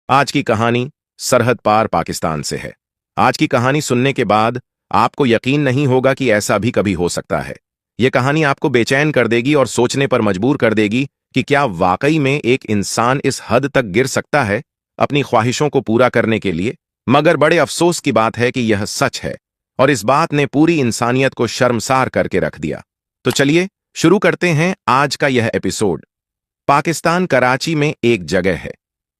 आज की कहानी सरहद पार पाकिस्तान से है। आज की कहानी सुनने के बाद आपको यकीन नहीं होगा कि ऐसा भी कभी हो सकता है। यह कहानी आपको बेचैन कर देगी और सोचने पर मजबूर कर देगी कि क्या वाकई में एक इंसान इस हद तक गिर सकता है अपनी ख्वाहिशों को पूरा करने के लिए। मगर बड़े अफसोस की बात है कि यह सच है और इस बात ने पूरी इंसानियत को शर्मसार करके रख दिया। तो चलिए शुरू करते हैं आज का यह एपिसोड। पाकिस्तान कराची में एक जगह है।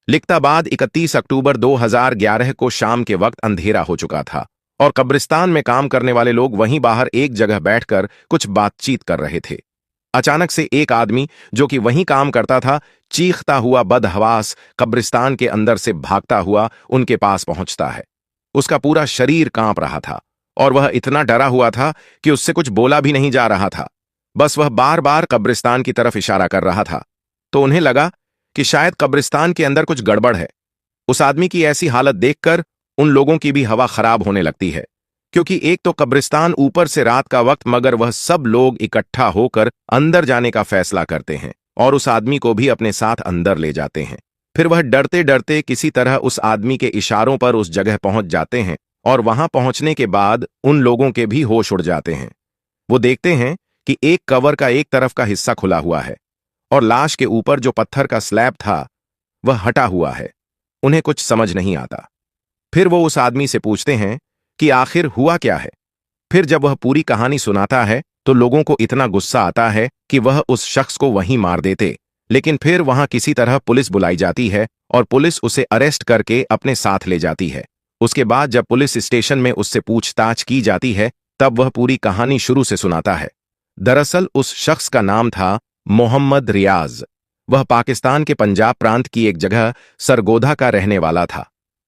लिखता बाद 31 अक्टूबर 2011 को शाम के वक्त अंधेरा हो चुका था और कब्रिस्तान में काम करने वाले लोग वहीं बाहर एक जगह बैठकर कुछ बातचीत कर रहे थे। अचानक से एक आदमी जो कि वहीं काम करता था, चीखता हुआ बदहवास कब्रिस्तान के अंदर से भागता हुआ उनके पास पहुंचता है। उसका पूरा शरीर कांप रहा था और वह इतना डरा हुआ था कि उससे कुछ बोला भी नहीं जा रहा था। बस वह बार बार कब्रिस्तान की तरफ इशारा कर रहा था। तो उन्हें लगा कि शायद कब्रिस्तान के अंदर कुछ गड़बड़ है। उस आदमी की ऐसी हालत देखकर उन लोगों की भी हवा खराब होने लगती है, क्योंकि एक तो कब्रिस्तान ऊपर से रात का वक्त, मगर वह सब लोग इकट्ठा होकर अंदर जाने का फैसला करते हैं और उस आदमी को भी अपने साथ अंदर ले जाते हैं। फिर वह डरते डरते किसी तरह उस आदमी के इशारों पर उस जगह पहुंच जाते हैं और वहां पहुंचने के बाद उन लोगों के भी होश उड़ जाते हैं। वो देखते हैं कि एक कवर का एक तरफ का हिस्सा खुला हुआ है और लाश के ऊपर जो पत्थर का स्लैब था वह हटा हुआ है। उन्हें कुछ समझ नहीं आता। फिर वो उस आदमी से पूछते हैं कि आखिर हुआ क्या है। फिर जब वह पूरी कहानी सुनाता है तो लोगों को इतना गुस्सा आता है कि वह उस शख्स को वहीं मार देते, लेकिन फिर वहां किसी तरह पुलिस बुलाई जाती है और पुलिस उसे अरेस्ट करके अपने साथ ले जाती है। उसके बाद जब पुलिस स्टेशन में उससे पूछताछ की जाती है तब वह पूरी कहानी शुरू से सुनाता है। दरअसल उस शख्स का नाम था मोहम्मद रियाज। वह पाकिस्तान के पंजाब प्रांत की एक जगह सरगोधा का रहने वाला था।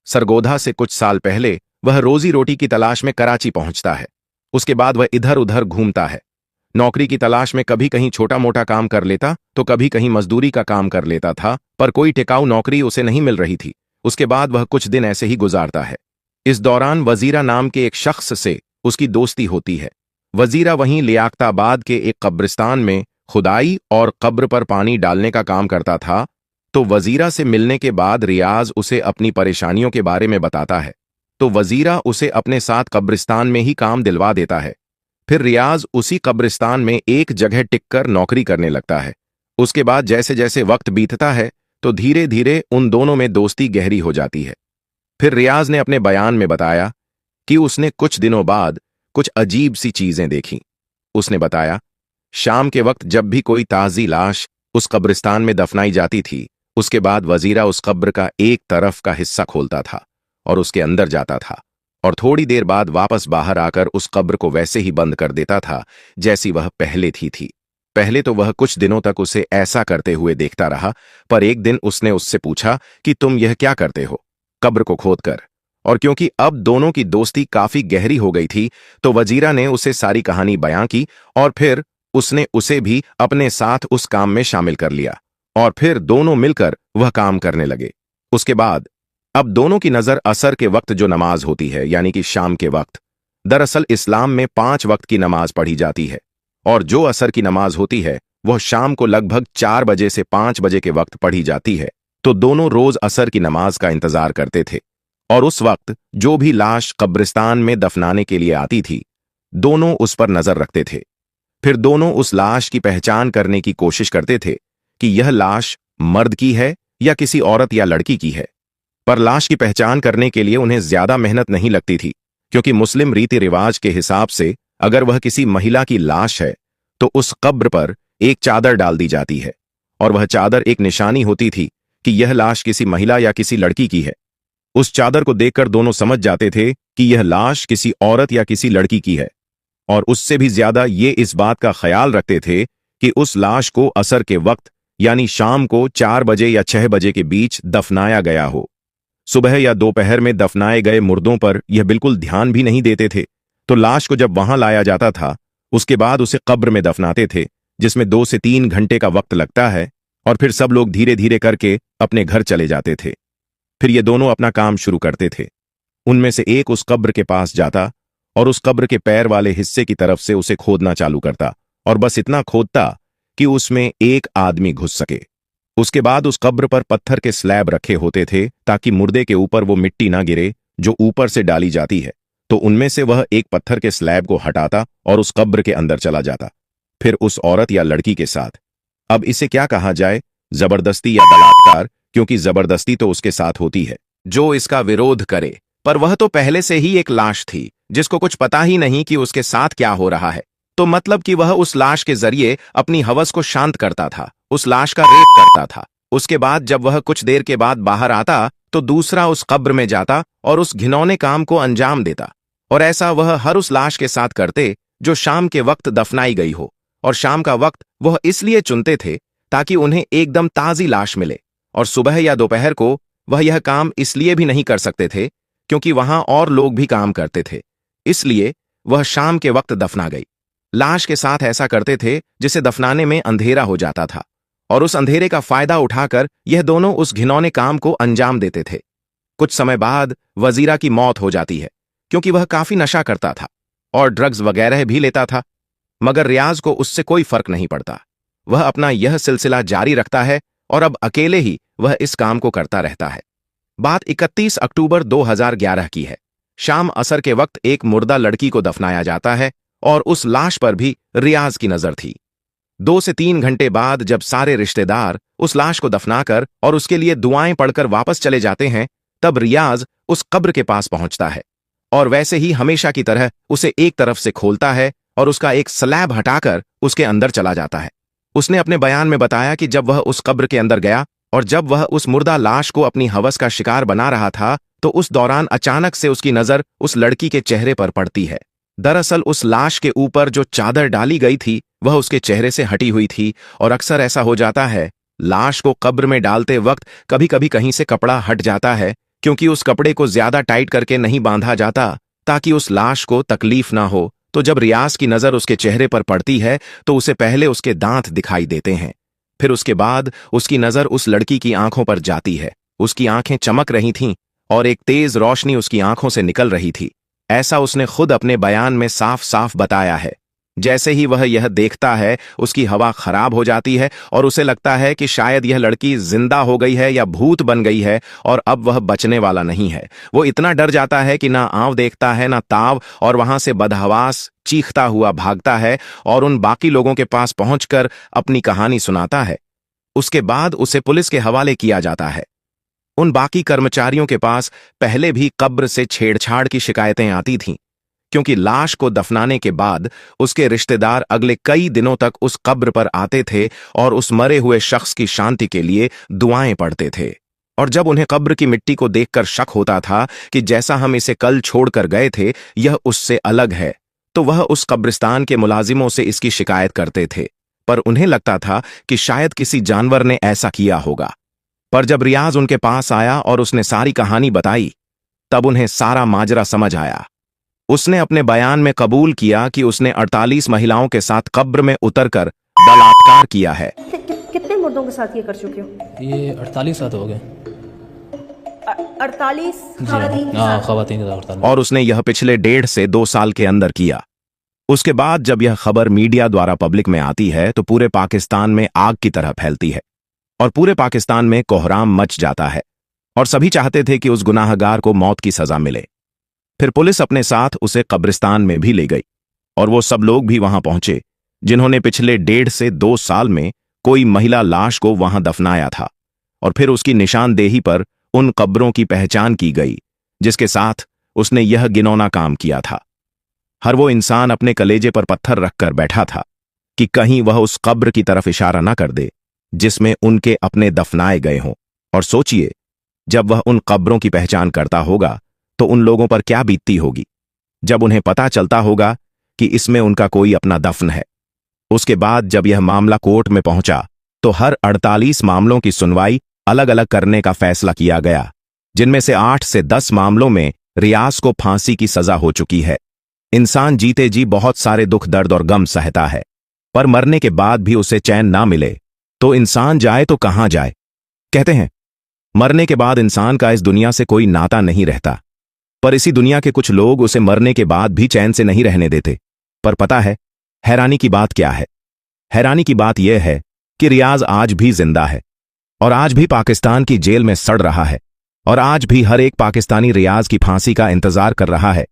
सरगोधा से कुछ साल पहले वह रोजी रोटी की तलाश में कराची पहुंचता है। उसके बाद वह इधर उधर घूमता है। नौकरी की तलाश में कभी कहीं छोटा मोटा काम कर लेता तो कभी कहीं मजदूरी का काम कर लेता था, पर कोई टिकाऊ नौकरी उसे नहीं मिल रही थी। उसके बाद वह कुछ दिन ऐसे ही गुजारता है। इस दौरान वजीरा नाम के एक शख्स से उसकी दोस्ती होती है। वजीरा वहीं लियाकताबाद के एक कब्रिस्तान में खुदाई और कब्र पर पानी डालने का काम करता था। तो वजीरा से मिलने के बाद रियाज उसे अपनी परेशानियों के बारे में बताता है, तो वजीरा उसे अपने साथ कब्रिस्तान में ही काम दिलवा देता है। फिर रियाज उसी कब्रिस्तान में एक जगह टिककर नौकरी करने लगता है। उसके बाद जैसे जैसे वक्त बीतता है तो धीरे धीरे उन दोनों में दोस्ती गहरी हो जाती है। फिर रियाज ने अपने बयान में बताया कि उसने कुछ दिनों बाद कुछ अजीब सी चीजें देखीं। उसने बताया, शाम के वक्त जब भी कोई ताजी लाश उस कब्रिस्तान में दफनाई जाती थी, उसके बाद वजीरा उस कब्र का एक तरफ का हिस्सा खोलता था और उसके अंदर जाता था और थोड़ी देर बाद वापस बाहर आकर उस कब्र को वैसे ही बंद कर देता था जैसी वह पहले थी। पहले तो वह कुछ दिनों तक उसे ऐसा करते हुए देखता रहा, पर एक दिन उसने उससे पूछा कि तुम यह क्या करते हो कब्र को खोदकर। और क्योंकि अब दोनों की दोस्ती काफी गहरी हो गई थी तो वजीरा ने उसे सारी कहानी बयां की और फिर उसने उसे भी अपने साथ उस काम में शामिल कर लिया और फिर दोनों मिलकर वह काम करने लगे। उसके बाद अब दोनों की नजर असर के वक्त जो नमाज होती है, यानी कि शाम के वक्त, दरअसल इस्लाम में 5 वक्त की नमाज पढ़ी जाती है और जो असर की नमाज होती है वह शाम को लगभग 4 बजे से 5 बजे के वक्त पढ़ी जाती है। तो दोनों रोज असर की नमाज का इंतजार करते थे और उस वक्त जो भी लाश कब्रिस्तान में दफनाने के लिए आती थी दोनों उस पर नजर रखते थे। फिर दोनों उस लाश की पहचान करने की कोशिश करते थे कि यह लाश मर्द की है या किसी औरत या लड़की की है। पर लाश की पहचान करने के लिए उन्हें ज्यादा मेहनत नहीं लगती थी, क्योंकि मुस्लिम रीति रिवाज के हिसाब से अगर वह किसी महिला की लाश है तो उस कब्र पर एक चादर डाल दी जाती है और वह चादर एक निशानी होती थी कि यह लाश किसी महिला या किसी लड़की की है। उस चादर को देखकर दोनों समझ जाते थे कि यह लाश किसी औरत या किसी लड़की की है, और उससे भी ज्यादा ये इस बात का ख्याल रखते थे कि उस लाश को असर के वक्त यानी शाम को 4 बजे या 6 बजे के बीच दफनाया गया हो। सुबह या दोपहर में दफनाए गए मुर्दों पर यह बिल्कुल ध्यान भी नहीं देते थे। तो लाश को जब वहां लाया जाता था उसके बाद उसे कब्र में दफनाते थे, जिसमें 2 से 3 घंटे का वक्त लगता है, और फिर सब लोग धीरे धीरे करके अपने घर चले जाते थे। फिर ये दोनों अपना काम शुरू करते थे। उनमें से एक उस कब्र के पास जाता और उस कब्र के पैर वाले हिस्से की तरफ से उसे खोदना चालू करता और बस इतना खोदता कि उसमें एक आदमी घुस सके। उसके बाद उस कब्र पर पत्थर के स्लैब रखे होते थे ताकि मुर्दे के ऊपर वो मिट्टी ना गिरे जो ऊपर से डाली जाती है। तो उनमें से वह एक पत्थर के स्लैब को हटाता और उस कब्र के अंदर चला जाता, फिर उस औरत या लड़की के साथ। अब इसे क्या कहा जाए, जबरदस्ती या बलात्कार, क्योंकि जबरदस्ती तो उसके साथ होती है जो इसका विरोध करे, पर वह तो पहले से ही एक लाश थी जिसको कुछ पता ही नहीं कि उसके साथ क्या हो रहा है। तो मतलब कि वह उस लाश के जरिए अपनी हवस को शांत करता था, उस लाश का रेप करता था। उसके बाद जब वह कुछ देर के बाद बाहर आता तो दूसरा उस कब्र में जाता और उस घिनौने काम को अंजाम देता। और ऐसा वह हर उस लाश के साथ करते जो शाम के वक्त दफनाई गई हो। और शाम का वक्त वह इसलिए चुनते थे ताकि उन्हें एकदम ताजी लाश मिले। और सुबह या दोपहर को वह यह काम इसलिए भी नहीं कर सकते थे क्योंकि वहां और लोग भी काम करते थे, इसलिए वह शाम के वक्त दफना गई। लाश के साथ ऐसा करते थे जिसे दफनाने में अंधेरा हो जाता था, और उस अंधेरे का फायदा उठाकर यह दोनों उस घिनौने काम को अंजाम देते थे। कुछ समय बाद वजीरा की मौत हो जाती है क्योंकि वह काफी नशा करता था और ड्रग्स वगैरह भी लेता था, मगर रियाज को उससे कोई फर्क नहीं पड़ता। वह अपना यह सिलसिला जारी रखता है और अब अकेले ही वह इस काम को करता रहता है। बात 31 अक्टूबर 2011 की है। शाम असर के वक्त एक मुर्दा लड़की को दफनाया जाता है और उस लाश पर भी रियाज की नजर थी। 2 से 3 घंटे बाद जब सारे रिश्तेदार उस लाश को दफनाकर और उसके लिए दुआएं पढ़कर वापस चले जाते हैं, तब रियाज उस कब्र के पास पहुंचता है और वैसे ही हमेशा की तरह उसे एक तरफ से खोलता है और उसका एक स्लैब हटाकर उसके अंदर चला जाता है। उसने अपने बयान में बताया कि जब वह उस कब्र के अंदर गया और जब वह उस मुर्दा लाश को अपनी हवस का शिकार बना रहा था तो उस दौरान अचानक से उसकी नजर उस लड़की के चेहरे पर पड़ती है। दरअसल उस लाश के ऊपर जो चादर डाली गई थी वह उसके चेहरे से हटी हुई थी, और अक्सर ऐसा हो जाता है लाश को कब्र में डालते वक्त कभी कभी कहीं से कपड़ा हट जाता है क्योंकि उस कपड़े को ज्यादा टाइट करके नहीं बांधा जाता ताकि उस लाश को तकलीफ ना हो। तो जब रियाज की नजर उसके चेहरे पर पड़ती है तो उसे पहले उसके दांत दिखाई देते हैं, फिर उसके बाद उसकी नजर उस लड़की की आंखों पर जाती है। उसकी आंखें चमक रही थीं और एक तेज रोशनी उसकी आंखों से निकल रही थी। ऐसा उसने खुद अपने बयान में साफ साफ बताया है। जैसे ही वह यह देखता है उसकी हवा खराब हो जाती है और उसे लगता है कि शायद यह लड़की जिंदा हो गई है या भूत बन गई है और अब वह बचने वाला नहीं है। वो इतना डर जाता है कि ना आंव देखता है ना ताव, और वहां से बदहवास चीखता हुआ भागता है और उन बाकी लोगों के पास पहुंचकर अपनी कहानी सुनाता है। उसके बाद उसे पुलिस के हवाले किया जाता है। उन बाकी कर्मचारियों के पास पहले भी कब्र से छेड़छाड़ की शिकायतें आती थीं क्योंकि लाश को दफनाने के बाद उसके रिश्तेदार अगले कई दिनों तक उस कब्र पर आते थे और उस मरे हुए शख्स की शांति के लिए दुआएं पढ़ते थे। और जब उन्हें कब्र की मिट्टी को देखकर शक होता था कि जैसा हम इसे कल छोड़कर गए थे यह उससे अलग है, तो वह उस कब्रिस्तान के मुलाजिमों से इसकी शिकायत करते थे, पर उन्हें लगता था कि शायद किसी जानवर ने ऐसा किया होगा। पर जब रियाज उनके पास आया और उसने सारी कहानी बताई तब उन्हें सारा माजरा समझ आया। उसने अपने बयान में कबूल किया कि उसने 48 महिलाओं के साथ कब्र में उतरकर बलात्कार किया है। कितने मुर्दों के साथ ये कर चुके हो? ये 48 साथ हो गए। 48 खवातीन के साथ। और उसने यह पिछले 1.5 से 2 साल के अंदर किया। उसके बाद जब यह खबर मीडिया द्वारा पब्लिक में आती है तो पूरे पाकिस्तान में आग की तरह फैलती है और पूरे पाकिस्तान में कोहराम मच जाता है और सभी चाहते थे कि उस गुनाहगार को मौत की सजा मिले। फिर पुलिस अपने साथ उसे कब्रिस्तान में भी ले गई और वो सब लोग भी वहां पहुंचे जिन्होंने पिछले 1.5 से 2 साल में कोई महिला लाश को वहां दफनाया था, और फिर उसकी निशानदेही पर उन कब्रों की पहचान की गई जिसके साथ उसने यह घिनौना काम किया था। हर वो इंसान अपने कलेजे पर पत्थर रखकर बैठा था कि कहीं वह उस कब्र की तरफ इशारा न कर दे जिसमें उनके अपने दफनाए गए हों। और सोचिए, जब वह उन कब्रों की पहचान करता होगा तो उन लोगों पर क्या बीतती होगी जब उन्हें पता चलता होगा कि इसमें उनका कोई अपना दफन है। उसके बाद जब यह मामला कोर्ट में पहुंचा तो हर 48 मामलों की सुनवाई अलग अलग करने का फैसला किया गया, जिनमें से 8 से 10 मामलों में रियाज को फांसी की सजा हो चुकी है। इंसान जीते जी बहुत सारे दुख दर्द और गम सहता है, पर मरने के बाद भी उसे चैन ना मिले तो इंसान जाए तो कहां जाए। कहते हैं मरने के बाद इंसान का इस दुनिया से कोई नाता नहीं रहता, पर इसी दुनिया के कुछ लोग उसे मरने के बाद भी चैन से नहीं रहने देते। पर पता है हैरानी की बात क्या है? हैरानी की बात यह है कि रियाज आज भी जिंदा है और आज भी पाकिस्तान की जेल में सड़ रहा है। और आज भी हर एक पाकिस्तानी रियाज की फांसी का इंतजार कर रहा है,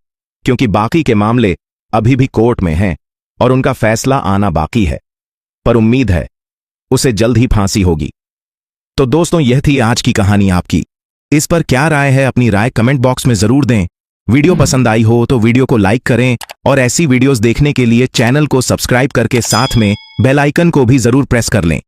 क्योंकि बाकी के मामले अभी भी कोर्ट में हैं और उनका फैसला आना बाकी है। पर उम्मीद है उसे जल्द ही फांसी होगी। तो दोस्तों, यह थी आज की कहानी आपकी। इस पर क्या राय है, अपनी राय कमेंट बॉक्स में जरूर दें। वीडियो पसंद आई हो तो वीडियो को लाइक करें और ऐसी वीडियोस देखने के लिए चैनल को सब्सक्राइब करके साथ में बेल आइकन को भी जरूर प्रेस कर लें।